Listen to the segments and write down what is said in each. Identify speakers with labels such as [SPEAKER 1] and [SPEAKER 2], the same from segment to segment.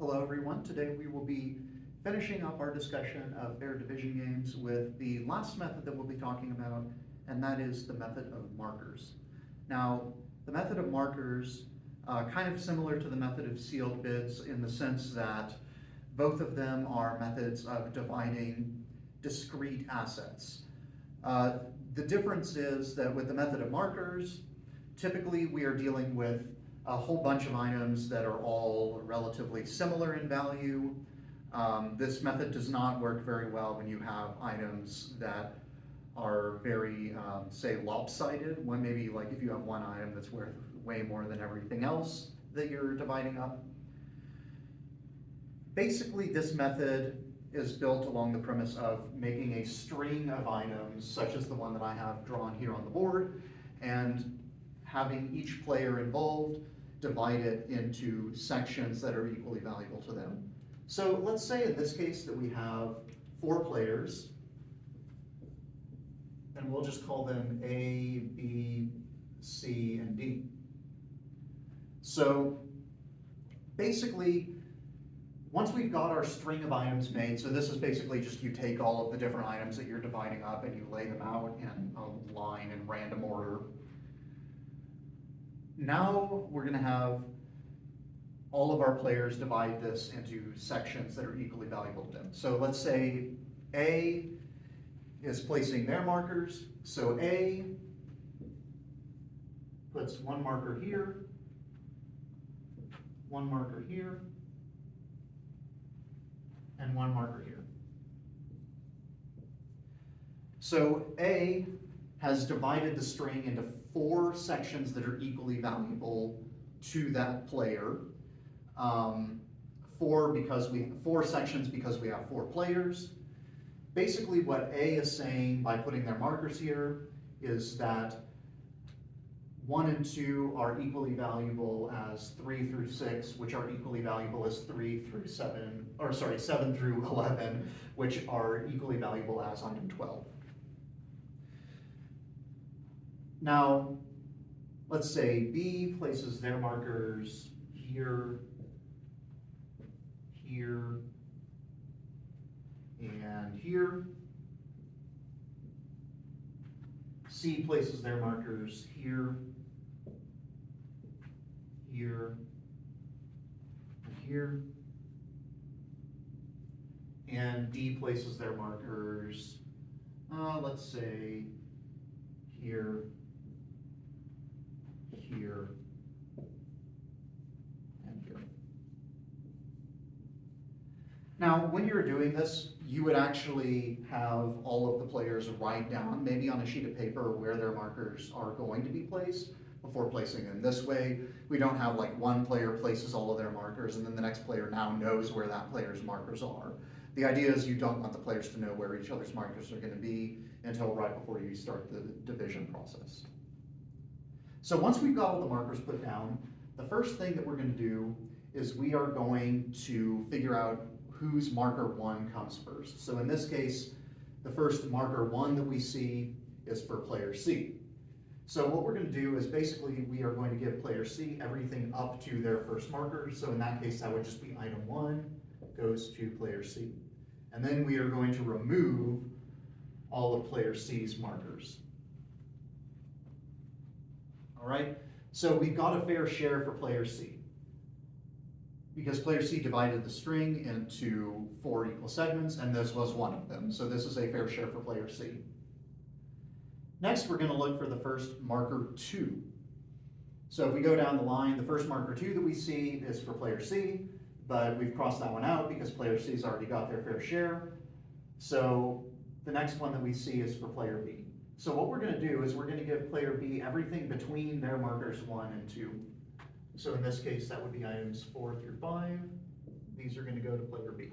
[SPEAKER 1] Hello everyone. Today we will be finishing up our discussion of fair division games with the last method that we'll be talking about, and that is the method of markers. Now, the method of markers, kind of similar to the method of sealed bids in the sense that both of them are methods of dividing discrete assets. The difference is that with the method of markers, typically we are dealing with a whole bunch of items that are all relatively similar in value. This method does not work very well when you have items that are very, say, lopsided. One maybe like if you have one item that's worth way more than everything else that you're dividing up. Basically, this method is built along the premise of making a string of items, such as the one that I have drawn here on the board, and having each player involved divide it into sections that are equally valuable to them. So let's say in this case that we have 4 players, and we'll just call them A, B, C, and D. So basically, once we've got our string of items made, so this is basically just you take all of the different items that you're dividing up and you lay them out in a line in random order. Now we're going to have all of our players divide this into sections that are equally valuable to them. So let's say A is placing their markers. So A puts one marker here, one marker here, and one marker here. So A has divided the string into 4 sections that are equally valuable to that player. 4 sections because we have 4 players. Basically what A is saying by putting their markers here is that 1 and 2 are equally valuable as 3 through 6, which are equally valuable as 3 through 7, or sorry, 7 through 11, which are equally valuable as item 12. Now, let's say B places their markers here, here, and here. C places their markers here, here, and here. And D places their markers, let's say, here, here, and here. Now, when you're doing this, you would actually have all of the players write down, maybe on a sheet of paper, where their markers are going to be placed before placing them. This way, we don't have like one player places all of their markers and then the next player now knows where that player's markers are. The idea is you don't want the players to know where each other's markers are going to be until right before you start the division process. So once we've got all the markers put down, the first thing that we're going to do is we are going to figure out whose marker 1 comes first. So in this case, the first marker 1 that we see is for player C. So what we're going to do is basically we are going to give player C everything up to their first marker. So in that case, that would just be item 1 goes to player C. And then we are going to remove all of player C's markers. All right, so we've got a fair share for player C because player C divided the string into 4 equal segments, and this was one of them. So this is a fair share for player C. Next, we're going to look for the first marker 2. So if we go down the line, the first marker 2 that we see is for player C, but we've crossed that one out because player C's already got their fair share. So the next one that we see is for player B. So what we're going to do is we're going to give player B everything between their markers 1 and 2. So in this case, that would be items 4 through 5. These are going to go to player B.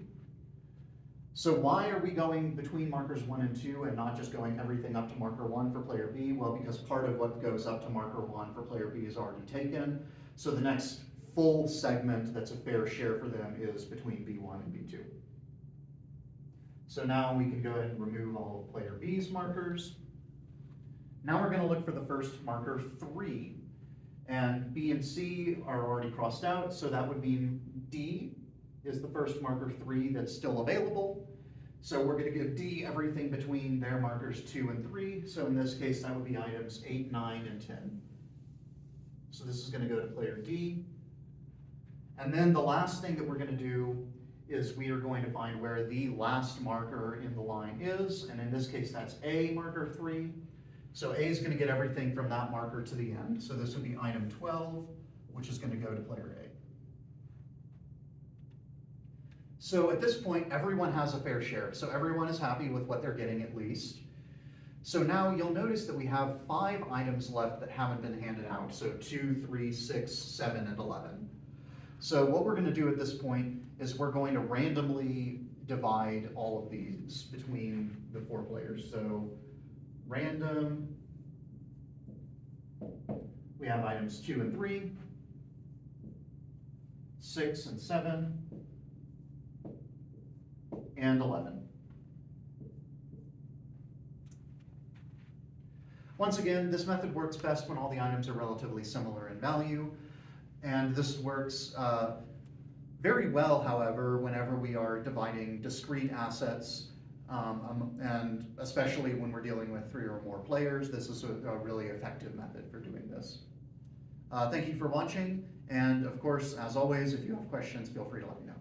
[SPEAKER 1] So why are we going between markers 1 and 2 and not just going everything up to marker 1 for player B? Well, because part of what goes up to marker 1 for player B is already taken. So the next full segment that's a fair share for them is between B1 and B2. So now we can go ahead and remove all of player B's markers. Now we're going to look for the first marker 3. And B and C are already crossed out, so that would mean D is the first marker 3 that's still available. So we're going to give D everything between their markers 2 and 3. So in this case, that would be items 8, 9, and 10. So this is going to go to player D. And then the last thing that we're going to do is we are going to find where the last marker in the line is. And in this case, that's A, marker 3. So A is going to get everything from that marker to the end. So this would be item 12, which is going to go to player A. So at this point, everyone has a fair share. So everyone is happy with what they're getting at least. So now you'll notice that we have 5 items left that haven't been handed out. So 2, 3, 6, 7, and 11. So what we're going to do at this point is we're going to randomly divide all of these between the 4 players. So random, we have items 2 and 3, 6 and 7, and 11. Once again, this method works best when all the items are relatively similar in value, and this works very well, however, whenever we are dividing discrete assets, and especially when we're dealing with 3 or more players. This is a really effective method for doing this. Thank you for watching, and of course, as always, if you have questions, feel free to let me know.